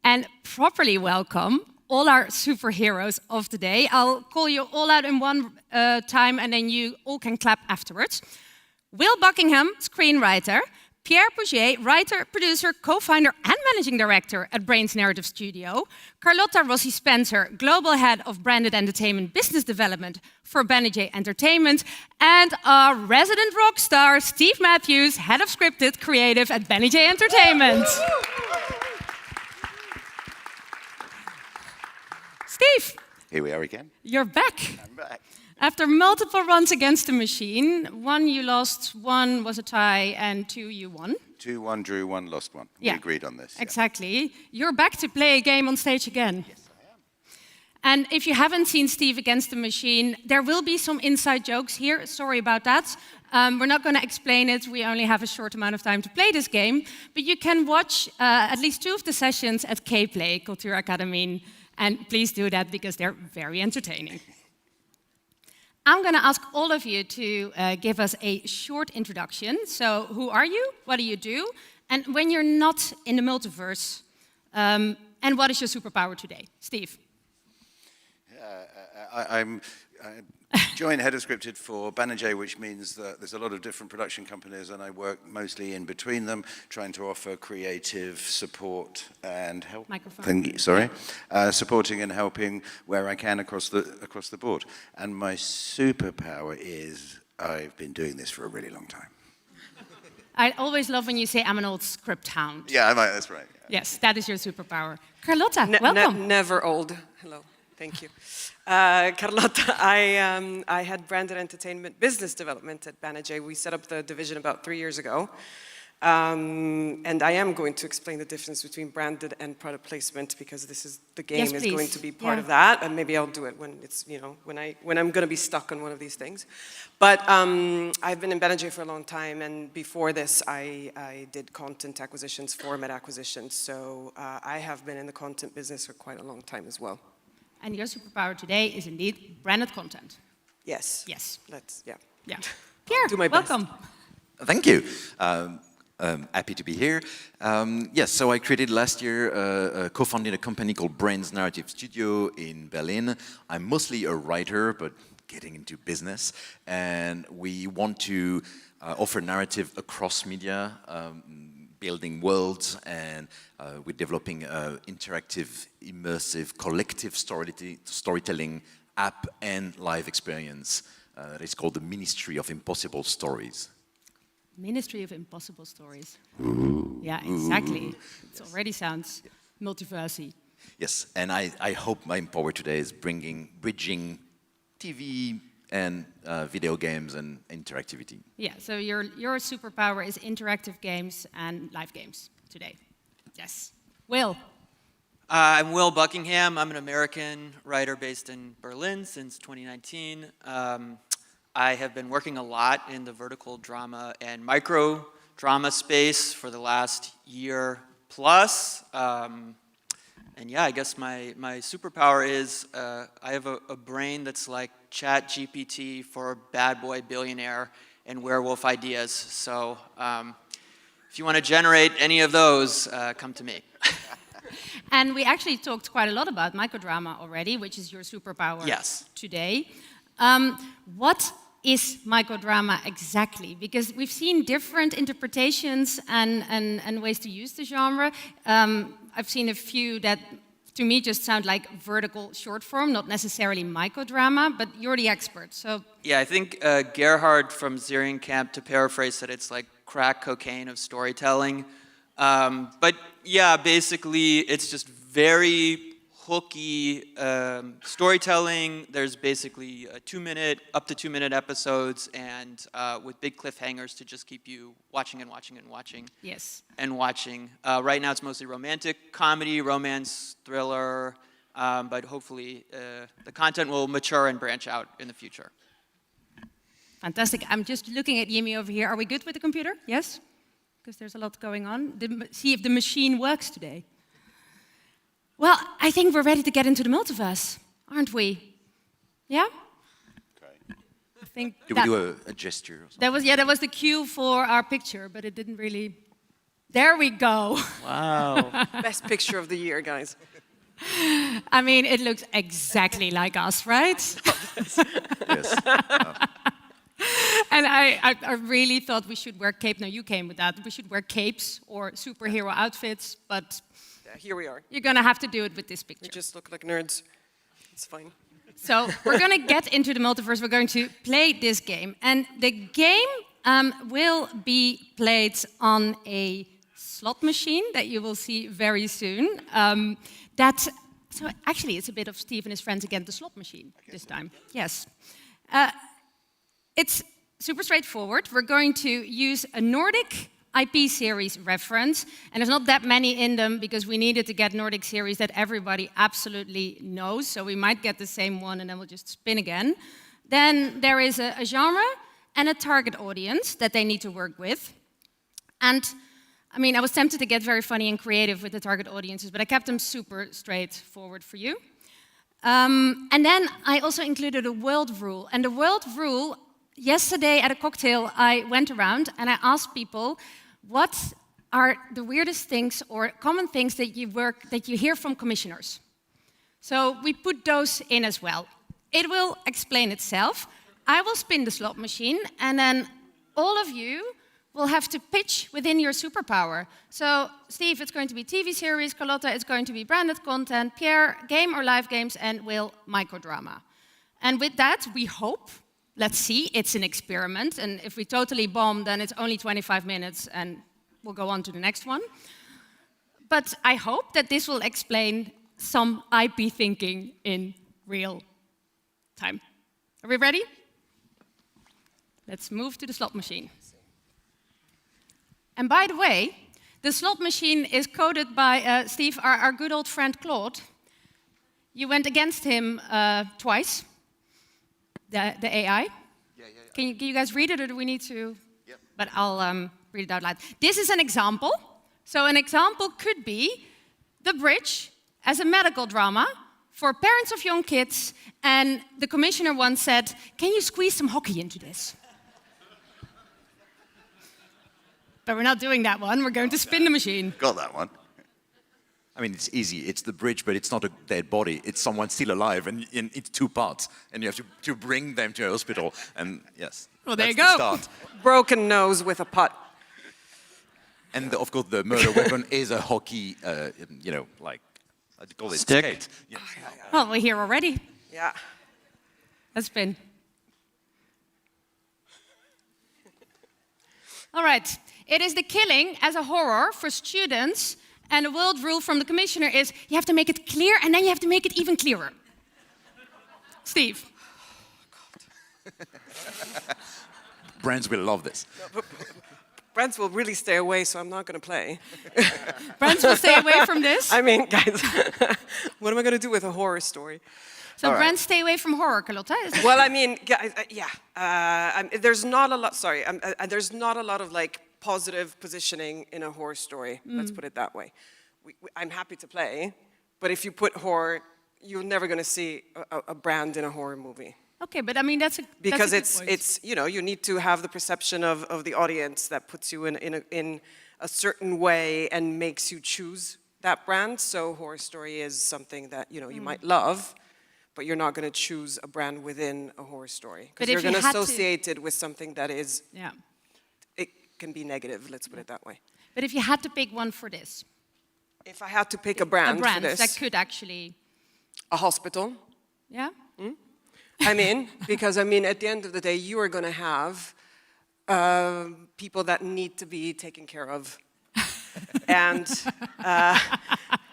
and properly welcome all our superheroes of the day. I'll call you all out in one time, and then you all can clap afterwards. Will Buckingham, screenwriter. Pierre, writer, producer, co-founder and managing director at Brain's Narrative Studio. Carlotta Rossi Spencer, global head of branded entertainment business development for Banijay Entertainment. And our resident rock star, Steve Matthews, head of scripted creative at Banijay Entertainment. Steve. Here we are again. You're back. I'm back. After multiple runs against the machine, 1 you lost, 1 was a tie, and 2 you won. 2-1 drew, 1 lost 1. We agreed on this. Exactly. Yeah. You're back to play a game on stage again. Yes, I am. And if you haven't seen Steve Against the Machine, there will be some inside jokes here. Sorry about that. We're not going to explain it. We only have a short amount of time to play this game. But you can watch at least 2 of the sessions at K-Play, Kulturakademin. And please do that because they're very entertaining. I'm going to ask all of you to give us a short introduction. So, who are you? What do you do? And when you're not in the multiverse, and what is your superpower today? Steve? I'm joint head of scripted for Banijay, which means that there's a lot of different production companies, and I work mostly in between them, trying to offer creative support and help. Microphone. Supporting and helping where I can across the board. And my superpower is I've been doing this for a really long time. I always love when you say I'm an old script hound. Yeah, that's right. Yeah. Yes, that is your superpower. Carlotta, welcome. Never old. Hello. Thank you. Carlotta, I had branded entertainment business development at Banijay. We set up the division about 3 years ago. And I am going to explain the difference between branded and product placement because this is the game is going to be part of that. And maybe I'll do it when it's, when I'm going to be stuck on one of these things. But I've been in Banijay for a long time. And before this, I did content acquisitions, format acquisitions. So I have been in the content business for quite a long time as well. And your superpower today is indeed branded content. Yes. Yes. Yeah. Pierre, do my best. welcome. Thank you. Happy to be here. Yes, so I created last year, co-founded a company called Brain's Narrative Studio in Berlin. I'm mostly a writer, but getting into business. And we want to offer narrative across media, building worlds, and we're developing an interactive, immersive, collective storytelling app and live experience. It's called the Ministry of Impossible Stories. Ministry of Impossible Stories. Ooh. Yeah, exactly. It already sounds multiversey. Yes, and I hope my power today is bridging TV and video games and interactivity. Yeah, so your superpower is interactive games and live games today. Yes. Will? I'm Will Buckingham. I'm an American writer based in Berlin since 2019. I have been working a lot in the vertical drama and microdrama space for the last year plus. And yeah, I guess my superpower is I have a brain that's like ChatGPT for bad boy billionaire and werewolf ideas. So if you want to generate any of those, come to me. And we actually talked quite a lot about microdrama already, which is your superpower today. What is microdrama exactly? Because we've seen different interpretations and ways to use the genre. I've seen a few that, to me, just sound like vertical short form, not necessarily microdrama, but you're the expert, so... Yeah, I think Gerhard from Camp, to paraphrase, said it's like crack cocaine of storytelling. But yeah, basically, it's just very hooky storytelling. There's basically up to 2 minute episodes, and with big cliffhangers to just keep you watching and watching and watching. Yes. And watching. Right now it's mostly romantic comedy, romance, thriller, but hopefully the content will mature and branch out in the future. Fantastic. I'm just looking at Jimmy over here. Are we good with the computer? Yes? Because there's a lot going on. See if the machine works today. Well, I think we're ready to get into the multiverse, aren't we? Yeah? Okay. I think do we do a gesture or something? That was the cue for our picture, but it didn't really There we go. Wow. Best picture of the year, guys. I mean, it looks exactly like us, right? Yes. And I really thought we should wear cape. No, you came with that. We should wear capes or superhero outfits, but Yeah, here we are. you're gonna have to do it with this We picture. just look like nerds. It's fine. So we're gonna get into the multiverse. We're going to play this game. And the game will be played on a slot machine that you will see very soon. So actually, it's a bit of Steve and his friends against the slot machine this time. Yes. It's super straightforward. We're going to use a Nordic IP series reference, and there's not that many in them because we needed to get Nordic series that everybody absolutely knows, so we might get the same one and then we'll just spin again. Then there is a genre and a target audience that they need to work with. And I mean, I was tempted to get very funny and creative with the target audiences, but I kept them super straightforward for you. And then I also included a world rule. And the world rule, yesterday at a cocktail, I went around and I asked people, what are the weirdest things or common things that you hear from commissioners? So we put those in as well. It will explain itself. I will spin the slot machine, and then all of you will have to pitch within your superpower. So, Steve, it's going to be TV series, Carlotta, it's going to be branded content, Pierre, game or live games, and Will, microdrama. And with that, we hope, let's see, it's an experiment, and if we totally bomb, then it's only 25 minutes, and we'll go on to the next one. But I hope that this will explain some IP thinking in real time. Are we ready? Let's move to the slot machine. And by the way, the slot machine is coded by Steve, our good old friend Claude. You went against him twice, the AI. Yeah. Can you guys read it, or do we need to? Yep. But I'll read it out loud. This is an example. So an example could be The Bridge as a medical drama for parents of young kids. And the commissioner once said, can you squeeze some hockey into this? But we're not doing that one. We're going to spin the machine. Got that one. I mean, it's easy. It's the bridge, but it's not a dead body. It's someone still alive, and it's two parts. And you have to bring them to a hospital. And yes, Well, there you that's go. the start. Broken nose with a putt. And of course, the murder weapon is a hockey, like, how do you call it? Stick? Skate. Yeah. Well, we're here already. Yeah. Let's spin. All right. It is The Killing as a horror for students, and the world rule from the commissioner is you have to make it clear, and then you have to make it even clearer. Steve. Brands will love this. Brands will really stay away, so I'm not going to play. Friends will stay away from this. I mean, guys, what am I going to do with a horror story? So All right. brands stay away from horror, Carlotta. Well, I mean, guys, there's not a lot. Sorry, there's not a lot of like positive positioning in a horror story. Let's put it that way. I'm happy to play, but if you put horror, you're never going to see a brand in a horror movie. Okay, but I mean that's a Because that's a good point. it's you need to have the perception of the audience that puts you in a certain way and makes you choose that brand. So horror story is something that you might love, but you're not going to choose a brand within a horror story But because if you're you going to had to- associate it with something that is Yeah. it can be negative. Let's put it that way. But if you had to pick one for this, If I had to pick a brand, a brand for this, that could actually, a hospital. yeah. Because at the end of the day, you are going to have people that need to be taken care of. And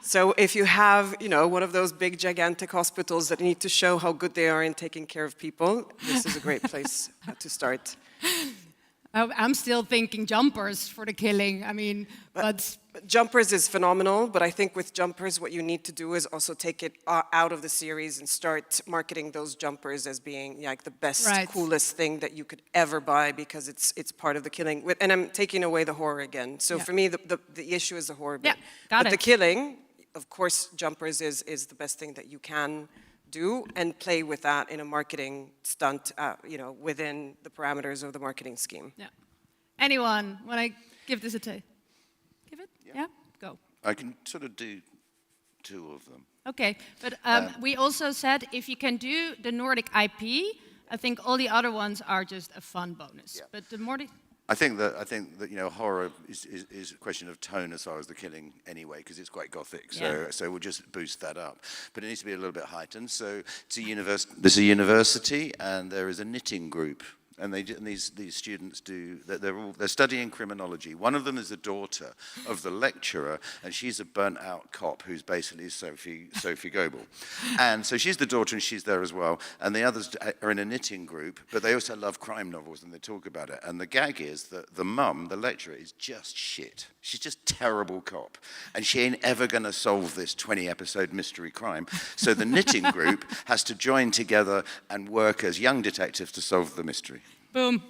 so if you have, one of those big, gigantic hospitals that need to show how good they are in taking care of people, this is a great place to start. I'm still thinking jumpers for The Killing. I mean, but Jumpers is phenomenal, but I think with Jumpers, what you need to do is also take it out of the series and start marketing those jumpers as being like the best, Right. coolest thing that you could ever buy because it's part of The Killing. And I'm taking away the horror again. So Yeah. for me, the issue is the horror bit. Yeah, got but it. The Killing, of course, Jumpers is the best thing that you can do and play with that in a marketing stunt, within the parameters of the marketing scheme. yeah. Anyone, when I give this a taste? give it? Yeah, go. I can sort of do 2 of them. Okay, but we also said if you can do the Nordic IP, I think all the other ones are just a fun bonus. Yeah. But the more I think that horror is a question of tone as far as the killing anyway, because it's quite gothic. So we'll just boost that up. But it needs to be a little bit heightened. So there's a university and there is a knitting group. And these students they're studying criminology. One of them is the daughter of the lecturer, and she's a burnt-out cop who's basically Sophie Goebel. And so she's the daughter, and she's there as well. And the others are in a knitting group, but they also love crime novels, and they talk about it. And the gag is that the mum, the lecturer, is just shit. She's just terrible cop, and she ain't ever going to solve this 20-episode mystery crime. So the knitting group has to join together and work as young detectives to solve the mystery. Boom.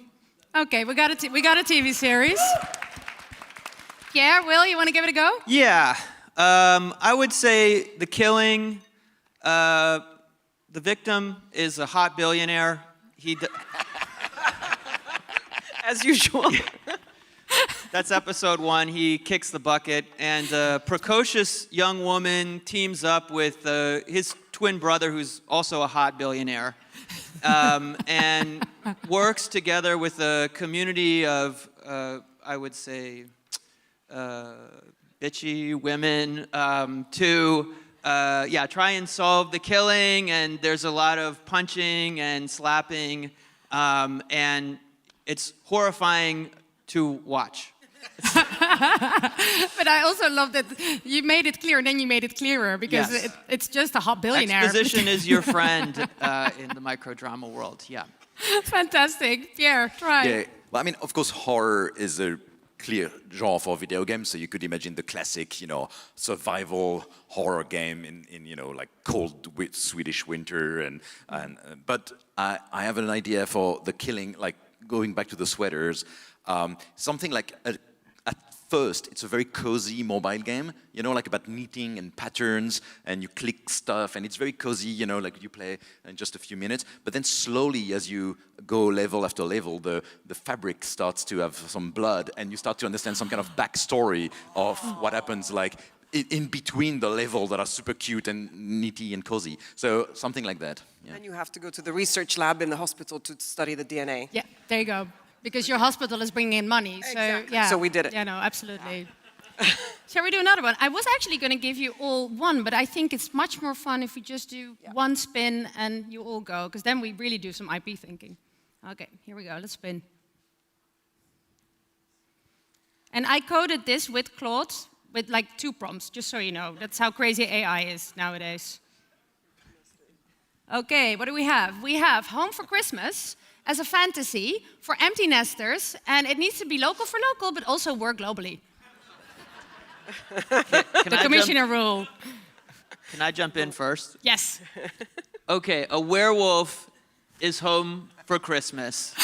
Okay, we got a TV series. Pierre, Will, you want to give it a go? Yeah. I would say the killing, the victim is a hot billionaire. As usual. That's episode 1. He kicks the bucket, and a precocious young woman teams up with his twin brother, who's also a hot billionaire, and works together with a community of, I would say, bitchy women to try and solve the killing. And there's a lot of punching and slapping, and it's horrifying to watch. But I also love that you made it clear and then you made it clearer, because Yes. it's just a hot billionaire. Exposition is your friend in the microdrama world, yeah. Fantastic. Pierre, try. Yeah, well, I mean, of course, horror is a clear genre for video games, so you could imagine the classic, survival horror game in like cold Swedish winter, but I have an idea for the killing, like going back to the sweaters, something like at first, it's a very cozy mobile game, like about knitting and patterns, and you click stuff, and it's very cozy, like you play in just a few minutes. But then slowly, as you go level after level, the fabric starts to have some blood, and you start to understand some kind of backstory of what happens, like in between the level that are super cute and nitty and cozy. So something like that. Yeah. And you have to go to the research lab in the hospital to study the DNA. Yeah, there you go. Because your hospital is bringing in money. So, Exactly. yeah. So we did it. Yeah, no, absolutely. Shall we do another one? I was actually going to give you all one, but I think it's much more fun if we just do one spin and you all go, because then we really do some IP thinking. Okay, here we go. Let's spin. And I coded this with Claude with like 2 prompts, just so you know. That's how crazy AI is nowadays. Okay, what do we have? We have Home for Christmas as a fantasy for empty nesters, and it needs to be local for local, but also work globally. The commissioner rule. Can I jump in first? Yes. Okay, a werewolf is home for Christmas.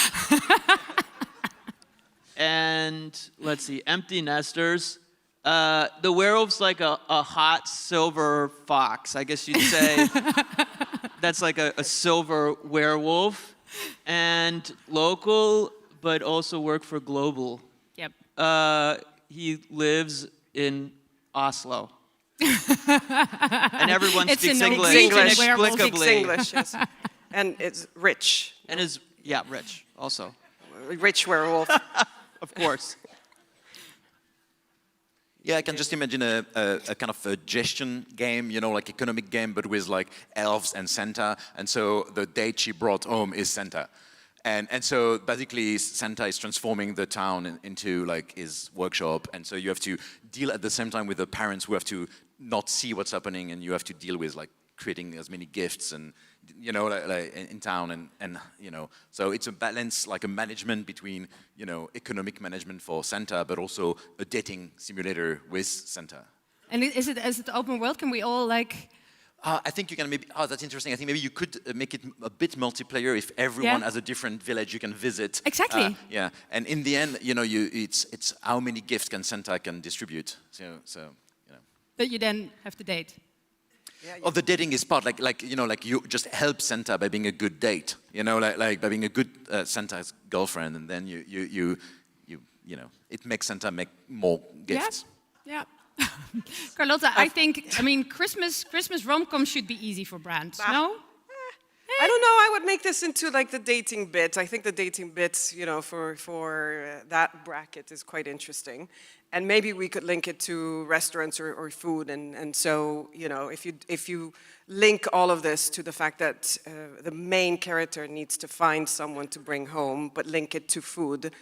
And let's see, empty nesters. The werewolf's like a hot silver fox, I guess you'd say. That's like a silver werewolf. And local, but also work for global. Yep. He lives in Oslo. And everyone It's speaks a English Norwegian werewolf. Speaks inexplicably. English, yes. And it's rich. And is, rich also, Rich werewolf. of course. Yeah, I can just imagine a kind of a gestion game, like economic game, but with like elves and Santa. And so the date she brought home is Santa. And so basically Santa is transforming the town into like his workshop. And so you have to deal at the same time with the parents who have to not see what's happening, and you have to deal with like creating as many gifts and, like in town. And so it's a balance, like a management between, economic management for Santa, but also a dating simulator with Santa. And is it open world? Can we all like... I think you can maybe, that's interesting. I think maybe you could make it a bit multiplayer if everyone has a different village you can visit. Exactly. Yeah, and in the end, it's how many gifts Santa can distribute. So. That you then have to date. Oh, the dating is part, like you just help Santa by being a good date, like by being a good Santa's girlfriend, and then you it makes Santa make more gifts. Yeah. Carlotta, I mean, Christmas rom-com should be easy for brands, no? I don't know. I would make this into like the dating bit. I think the dating bit, you know, for that bracket is quite interesting, and maybe we could link it to restaurants or food. And so, you know, if you link all of this to the fact that the main character needs to find someone to bring home, but link it to food,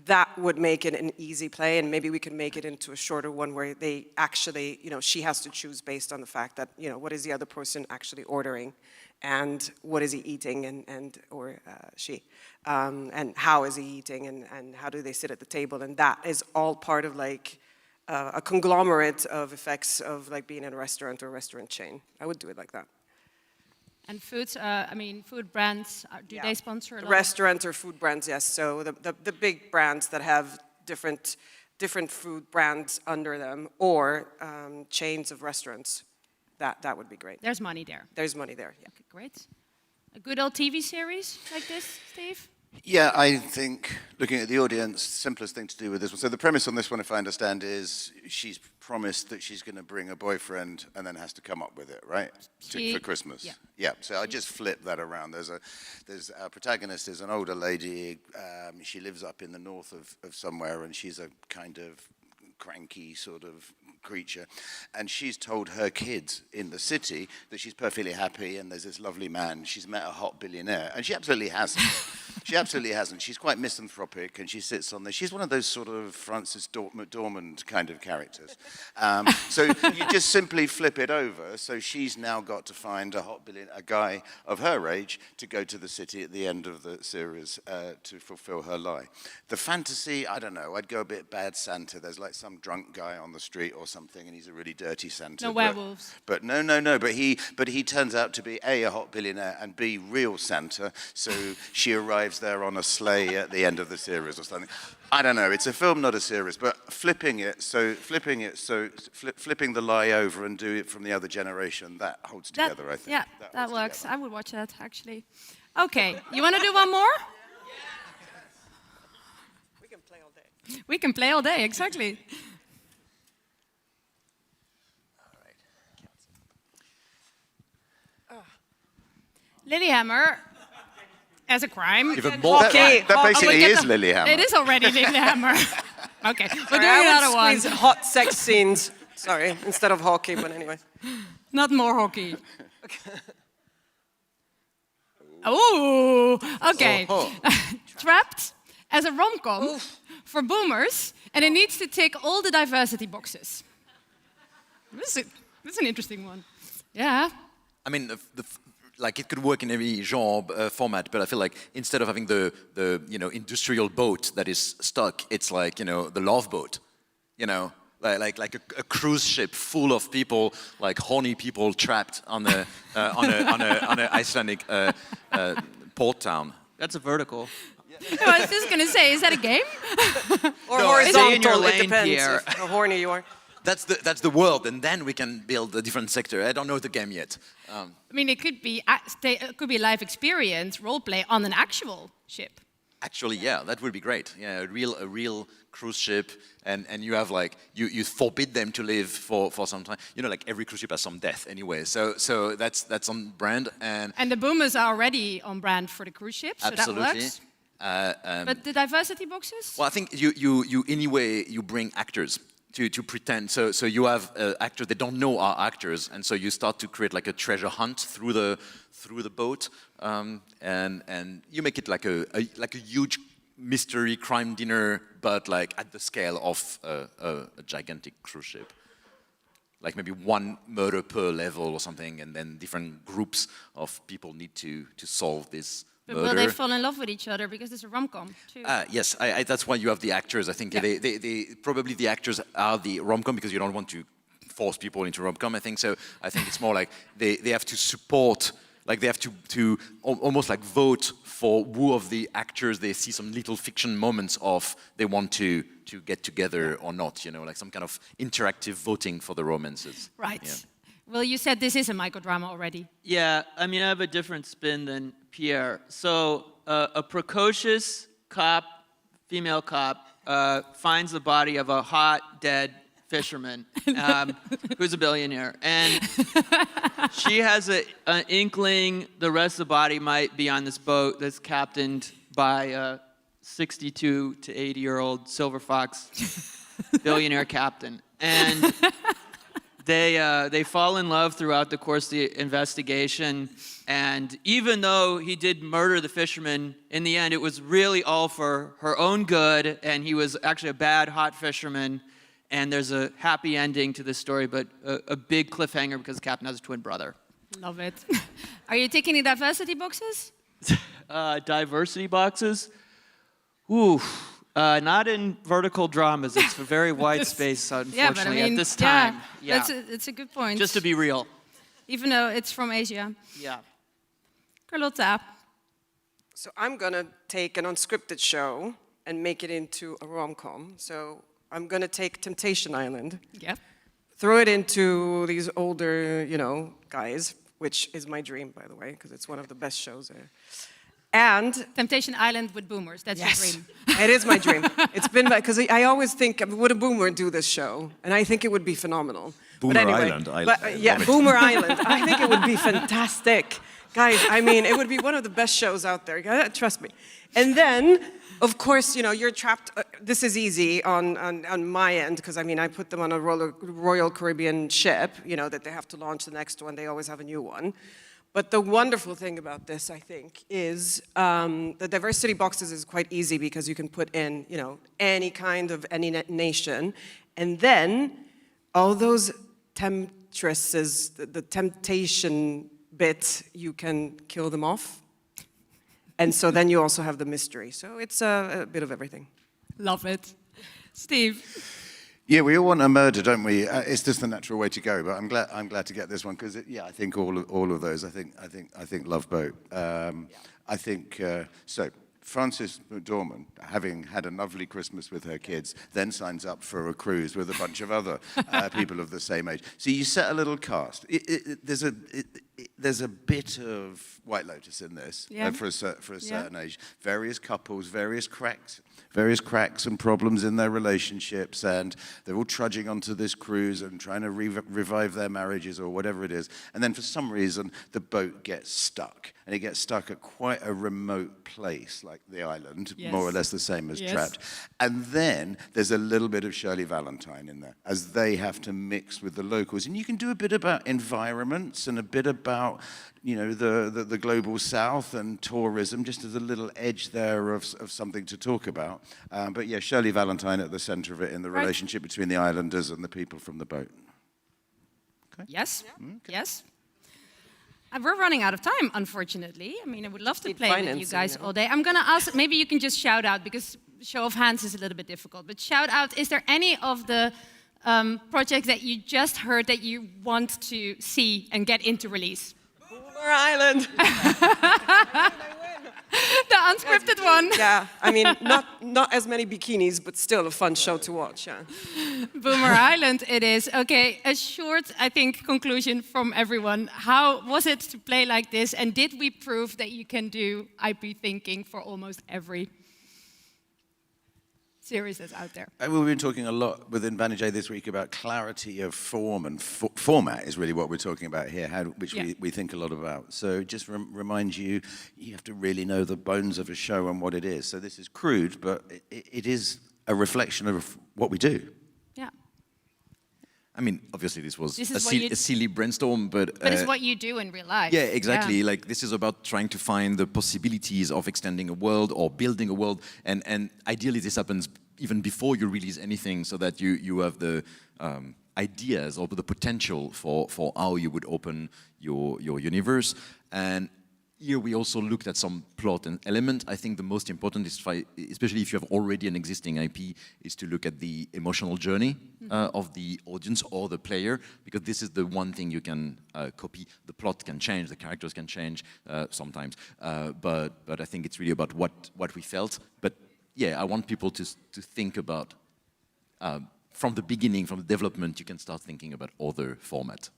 that would make it an easy play, and maybe we can make it into a shorter one where they actually, you know, she has to choose based on the fact that, you know, what is the other person actually ordering, and what is he eating, or she, and how is he eating, and how do they sit at the table, and that is all part of like a conglomerate of effects of like being in a restaurant or a restaurant chain. I would do it like that. And foods, I mean, food brands, do they sponsor a lot? Restaurant or food brands, yes. So the big brands that have different food brands under them, or chains of restaurants, that would be great. There's money there. There's money there, yeah. Okay, great. A good old TV series like this, Steve? Yeah, I think looking at the audience, simplest thing to do with this one. So the premise on this one, if I understand, is she's promised that she's going to bring a boyfriend and then has to come up with it, right? For Christmas. Yeah. Yeah. So I just flip that around. There's our protagonist is an older lady. She lives up in the north of somewhere, and she's a kind of cranky sort of creature, and she's told her kids in the city that she's perfectly happy and there's this lovely man. She's met a hot billionaire, and she absolutely hasn't. She absolutely hasn't. She's quite misanthropic, and she sits on there. She's one of those sort of Frances McDormand kind of characters. So you just simply flip it over. So she's now got to find a guy of her age to go to the city at the end of the series to fulfill her lie. The fantasy, I don't know. I'd go a bit Bad Santa. There's like some drunk guy on the street or something, and he's a really dirty Santa. No werewolves. But no. But he turns out to be A, a hot billionaire, and B, real Santa. So she arrives there on a sleigh at the end of the series or something. I don't know. It's a film, not a series. But flipping the lie over and do it from the other generation, that holds together, I think. Yeah, that works. Together. I would watch that, actually. Okay, you want to do one more? We can play all day. We can play all day, exactly. Lilyhammer as a crime. Even more. That basically is Lilyhammer. It is already Lilyhammer. Okay, we'll do I another one. squeeze hot sex scenes. Sorry, instead of hockey, but anyway. Not more hockey. Oh, okay. Trapped as a rom-com for boomers, and it needs to tick all the diversity boxes. This is an interesting one. Yeah. I mean, like it could work in every genre format, but I feel like instead of having the industrial boat that is stuck, it's like the love boat, like a cruise ship full of people, like horny people trapped on a Icelandic port town. That's a vertical. I was just gonna say, is that a game? Or No, horizontal, stay in your lane, it depends Pierre. how horny you are. That's the world, and then we can build a different sector. I don't know the game yet. I mean, it could be a live experience, role play on an actual ship. Actually, yeah, that would be great. Yeah, a real cruise ship, and you have like you forbid them to live for some time. Like every cruise ship has some death anyway. So that's on brand, and the boomers are already on brand for the cruise ship, so absolutely. that works. But the diversity boxes? Well, I think you anyway you bring actors to pretend. So you have actors they don't know are actors, and so you start to create like a treasure hunt through the boat, and you make it like a huge mystery crime dinner, but like at the scale of a gigantic cruise ship. Like maybe one murder per level or something, and then different groups of people need to solve this. But will they fall in love with each other because it's a rom-com too? Yes, that's why you have the actors. I think they probably the actors are the rom-com because you don't want to force people into rom-com. I think so. I think it's more like they have to support, like they have to almost like vote for who of the actors they see some little fiction moments of they want to get together or not. Like some kind of interactive voting for the romances. Right. Yeah. Well, you said this is a microdrama already. Yeah, I mean, I have a different spin than Pierre. So a precocious cop, female cop, finds the body of a hot, dead fisherman who's a billionaire. And she has an inkling the rest of the body might be on this boat that's captained by a 62 to 80-year-old silver fox billionaire captain. And they fall in love throughout the course of the investigation. And even though he did murder the fisherman, in the end, it was really all for her own good. And he was actually a bad, hot fisherman. And there's a happy ending to this story, but a big cliffhanger because the captain has a twin brother. Love it. Are you taking any diversity boxes? Diversity boxes? Ooh. Not in vertical dramas. It's a very wide space, unfortunately, at this time. Yeah. It's a good point. Just to be real. Even though it's from Asia. Yeah. Carlotta. So I'm going to take an unscripted show and make it into a rom-com. So I'm going to take Temptation Island, throw it into these older, guys, which is my dream, by the way, because it's one of the best shows there. And Temptation Island with boomers. That's your dream. It is my dream. It's been because I always think, would a boomer do this show? And I think it would be phenomenal. Boomer Island. Boomer Island. I think it would be fantastic. Guys, I mean, it would be one of the best shows out there. Trust me. And then, of course, you're trapped. This is easy on my end, because, I put them on a Royal Caribbean ship, that they have to launch the next one. They always have a new one. But the wonderful thing about this, I think, is the diversity boxes is quite easy because you can put in, any kind of any nation. And then all those temptresses, the temptation bit, you can kill them off. And so then you also have the mystery. So it's a bit of everything. Love it. Steve? Yeah, we all want a murder, don't we? It's just the natural way to go. But I'm glad to get this one because, I think all of those. I think Love Boat. I think so. Frances McDormand, having had a lovely Christmas with her kids, then signs up for a cruise with a bunch of other people of the same age. So you set a little cast. There's a bit of White Lotus in this for a certain age. Various couples, various cracks and problems in their relationships, and they're all trudging onto this cruise and trying to revive their marriages or whatever it is. And then for some reason, the boat gets stuck. And it gets stuck at quite a remote place, like the island, more or less the same as Trapped. And then there's a little bit of Shirley Valentine in there, as they have to mix with the locals. And you can do a bit about environments and a bit about, the global south and tourism, just as a little edge there of something to talk about. But Shirley Valentine at the center of it in the relationship between the islanders and the people from the boat. Okay. Yes, yes. And we're running out of time, unfortunately. I would love to play with you guys all day. I'm going to ask, maybe you can just shout out, because show of hands is a little bit difficult. But shout out, is there any of the projects that you just heard that you want to see and get into release? Boomer Island. The unscripted one. Yeah, not as many bikinis, but still a fun show to watch. Yeah. Boomer Island it is. Okay, a short, I think, conclusion from everyone. How was it to play like this? And did we prove that you can do IP thinking for almost every series that's out there? We've been talking a lot within Banijay this week about clarity of form, and format is really what we're talking about here, which we think a lot about. So just remind you have to really know the bones of a show and what it is. So this is crude, but it is a reflection of what we do. Yeah. Obviously this was a silly brainstorm, but it's what you do in real life. Yeah, exactly. Yeah. Like, this is about trying to find the possibilities of extending a world or building a world, and ideally this happens even before you release anything, so that you have the ideas or the potential for how you would open your universe. And here we also looked at some plot and element. I think the most important is, especially if you have already an existing IP, is to look at the emotional journey of the audience or the player, because this is the one thing you can copy. The plot can change, the characters can change sometimes, but I think it's really about what we felt. But yeah, I want people to think about, from the beginning, from the development, you can start thinking about other formats.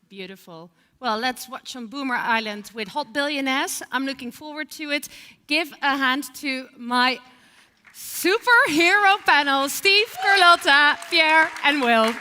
Beautiful. Well, let's watch some Boomer Island with hot billionaires. I'm looking forward to it. Give a hand to my superhero panel. Steve, Carlotta, Pierre, and Will.